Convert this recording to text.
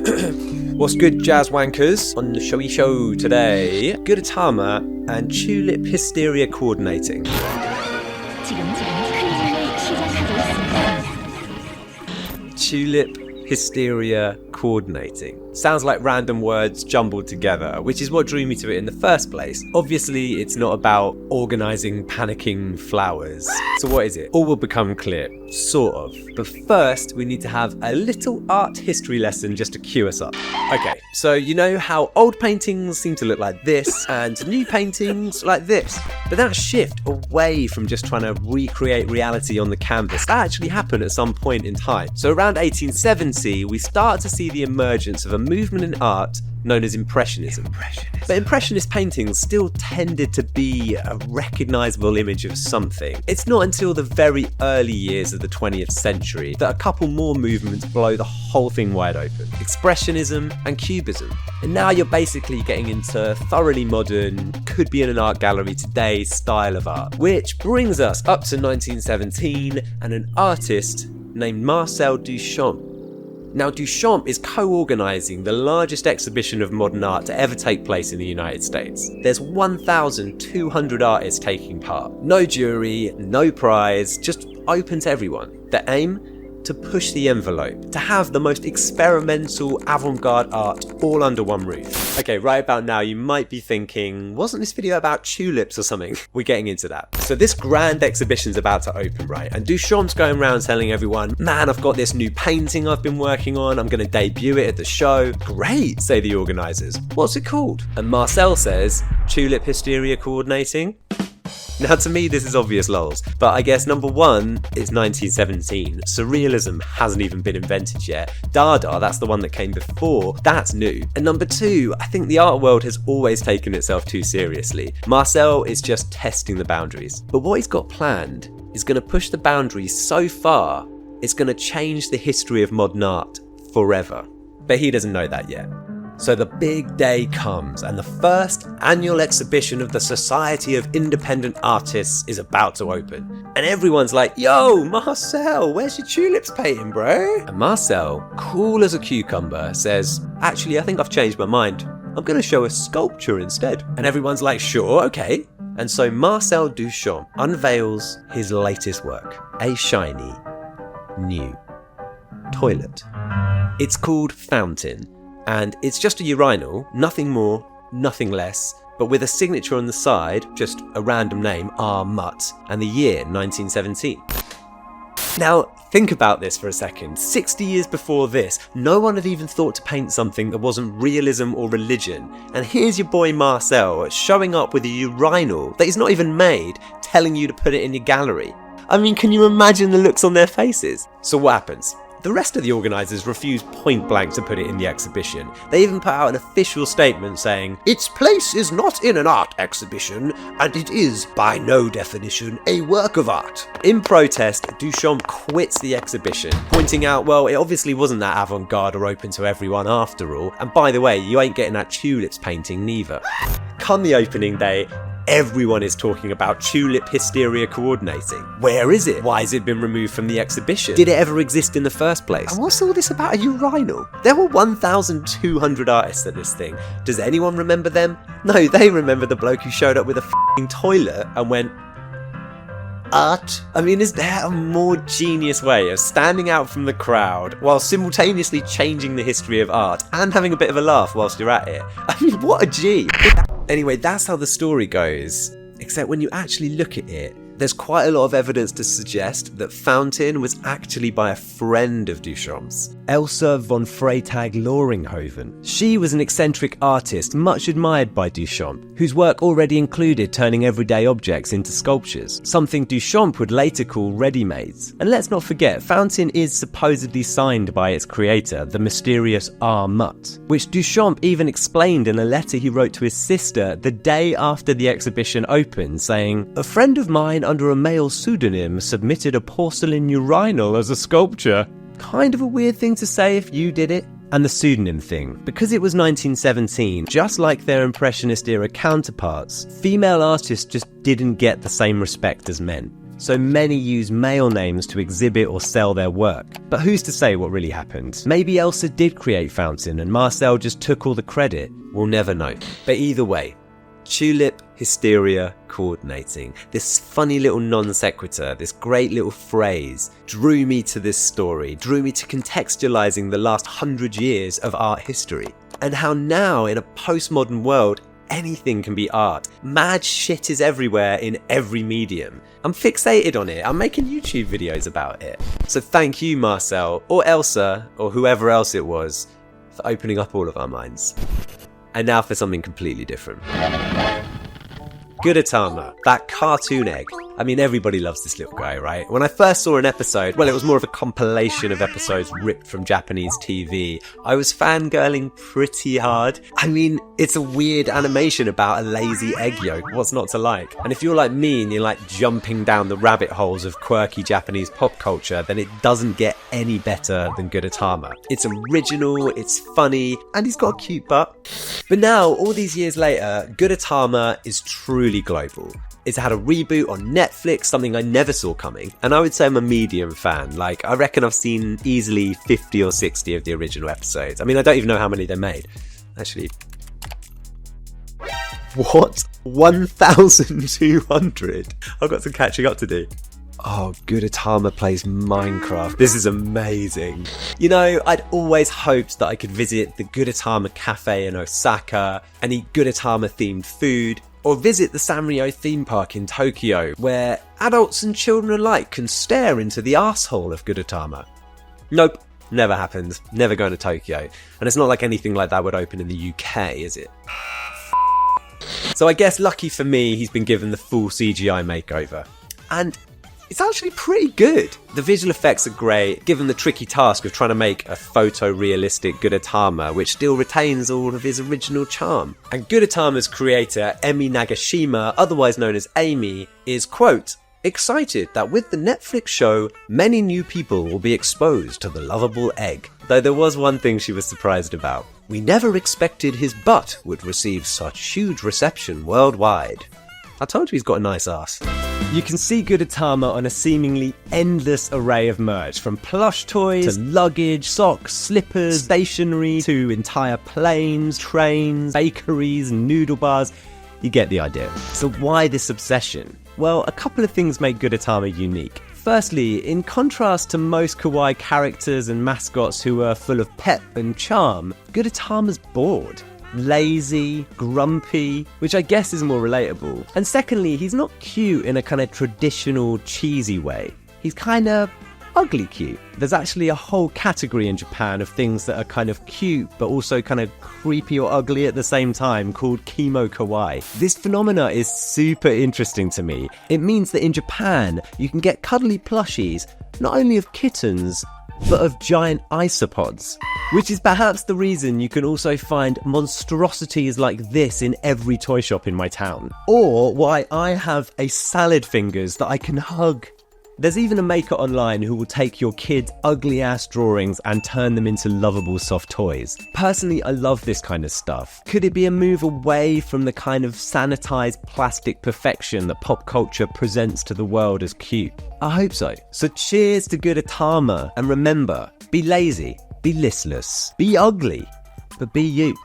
What's good, jazz wankers? On the showy show today, Gudetama and tulip hysteria coordinating. Tulip hysteria coordinating. Sounds like random words jumbled together, which is what drew me to it in the first place. Obviously, it's not about organising panicking flowers. So what is it? All will become clear, sort of. But first, we need to have a little art history lesson just to cue us up. Okay, so you know how old paintings seem to look like this and new paintings like this. But that shift away from just trying to recreate reality on the canvas, that actually happened at some point in time. So around 1870, we start to see the emergence of a movement in art known as Impressionism. But Impressionist paintings still tended to be a recognisable image of something. It's not until the very early years of the 20th century that a couple more movements blow the whole thing wide open. Expressionism and Cubism. And now you're basically getting into thoroughly modern, could be in an art gallery today style of art. Which brings us up to 1917 and an artist named Marcel Duchamp. Now, Duchamp is co-organising the largest exhibition of modern art to ever take place in the United States. There's 1,200 artists taking part. No jury, no prize, just open to everyone. The aim? To push the envelope, to have the most experimental avant-garde art all under one roof. Okay, right about now you might be thinking, wasn't this video about tulips or something? We're getting into that. So this grand exhibition's about to open, right? And Duchamp's going around telling everyone, man, I've got this new painting I've been working on, I'm gonna debut it at the show. Great, say the organisers. What's it called? And Marcel says, Tulip Hysteria Coordinating. Now to me this is obvious lols, but I guess number one is 1917. Surrealism hasn't even been invented yet. Dada, that's the one that came before, that's new. And number two, I think the art world has always taken itself too seriously. Marcel is just testing the boundaries. But what he's got planned is going to push the boundaries so far, it's going to change the history of modern art forever. But he doesn't know that yet. So the big day comes and the first annual exhibition of the Society of Independent Artists is about to open. And everyone's like, yo, Marcel, where's your tulips painting, bro? And Marcel, cool as a cucumber, says, actually, I think I've changed my mind. I'm going to show a sculpture instead. And everyone's like, sure, okay. And so Marcel Duchamp unveils his latest work, a shiny, new toilet. It's called Fountain. And it's just a urinal, nothing more, nothing less, but with a signature on the side, just a random name, R. Mutt, and the year 1917. Now, think about this for a second. 60 years before this, no one had even thought to paint something that wasn't realism or religion. And here's your boy Marcel showing up with a urinal that he's not even made, telling you to put it in your gallery. I mean, can you imagine the looks on their faces? So what happens? The rest of the organisers refuse point blank to put it in the exhibition. They even put out an official statement saying, its place is not in an art exhibition, and it is, by no definition, a work of art. In protest, Duchamp quits the exhibition, pointing out, well, it obviously wasn't that avant-garde or open to everyone after all, and by the way, you ain't getting that tulips painting neither. Come the opening day, everyone is talking about tulip hysteria coordinating. Where is it? Why has it been removed from the exhibition? Did it ever exist in the first place? And what's all this about a urinal? There were 1,200 artists at this thing. Does anyone remember them? No, they remember the bloke who showed up with a f***ing toilet and went, art? I mean, is there a more genius way of standing out from the crowd while simultaneously changing the history of art and having a bit of a laugh whilst you're at it? I mean, what a G. Anyway, that's how the story goes. Except when you actually look at it, there's quite a lot of evidence to suggest that Fountain was actually by a friend of Duchamp's, Elsa von Freytag-Loringhoven. She was an eccentric artist much admired by Duchamp, whose work already included turning everyday objects into sculptures, something Duchamp would later call ready-mades. And let's not forget, Fountain is supposedly signed by its creator, the mysterious R. Mutt, which Duchamp even explained in a letter he wrote to his sister the day after the exhibition opened, saying, a friend of mine under a male pseudonym submitted a porcelain urinal as a sculpture. Kind of a weird thing to say if you did it. And the pseudonym thing. Because it was 1917, just like their Impressionist era counterparts, female artists just didn't get the same respect as men. so many use male names to exhibit or sell their work. But who's to say what really happened? Maybe Elsa did create Fountain and Marcel just took all the credit. We'll never know. But either way, tulip hysteria coordinating, this funny little non sequitur, this great little phrase, drew me to this story, drew me to contextualizing the last 100 years of art history. And how now, in a postmodern world, anything can be art. Mad shit is everywhere in every medium. I'm fixated on it. I'm making YouTube videos about it. So thank you, Marcel, or Elsa, or whoever else it was, for opening up all of our minds. And now for something completely different. Gudetama, that cartoon egg. I mean, everybody loves this little guy, right? When I first saw an episode, well, it was more of a compilation of episodes ripped from Japanese TV. I was fangirling pretty hard. I mean, it's a weird animation about a lazy egg yolk. What's not to like? And if you're like me and you're like jumping down the rabbit holes of quirky Japanese pop culture, then it doesn't get any better than Gudetama. It's original, it's funny, and he's got a cute butt. But now, all these years later, Gudetama is truly global. It's had a reboot on Netflix, something I never saw coming. And I would say I'm a medium fan. Like, I reckon I've seen easily 50 or 60 of the original episodes. I mean, I don't even know how many they made. Actually, what? 1,200? I've got some catching up to do. Oh, Gudetama plays Minecraft. This is amazing. You know, I'd always hoped that I could visit the Gudetama cafe in Osaka and eat Gudetama themed food, or visit the Sanrio theme park in Tokyo, where adults and children alike can stare into the arsehole of Gudetama. Nope, never happened. Never going to Tokyo. And it's not like anything like that would open in the UK, is it? So I guess lucky for me, he's been given the full CGI makeover. And it's actually pretty good. The visual effects are great, given the tricky task of trying to make a photorealistic Gudetama, which still retains all of his original charm. And Gudetama's creator, Emi Nagashima, otherwise known as Amy, is, quote, excited that with the Netflix show, many new people will be exposed to the lovable egg. Though there was one thing she was surprised about. We never expected his butt would receive such huge reception worldwide. I told you he's got a nice ass. You can see Gudetama on a seemingly endless array of merch, from plush toys to luggage, socks, slippers, stationery, to entire planes, trains, bakeries, noodle bars. You get the idea. So why this obsession? Well, a couple of things make Gudetama unique. Firstly, in contrast to most kawaii characters and mascots who are full of pep and charm, Gudetama's bored. Lazy, grumpy, which I guess is more relatable. And secondly, he's not cute in a kind of traditional cheesy way. He's kind of ugly cute. There's actually a whole category in Japan of things that are kind of cute but also kind of creepy or ugly at the same time, called kimo kawaii. This phenomena is super interesting to me. It means that in Japan you can get cuddly plushies not only of kittens but of giant isopods, which is perhaps the reason you can also find monstrosities like this in every toy shop in my town, or why I have a salad fingers that I can hug. There's even a maker online who will take your kids' ugly ass drawings and turn them into lovable soft toys. Personally, I love this kind of stuff. Could it be a move away from the kind of sanitized plastic perfection that pop culture presents to the world as cute? I hope so. So cheers to Gudetama, and remember, be lazy, be listless, be ugly, but be you.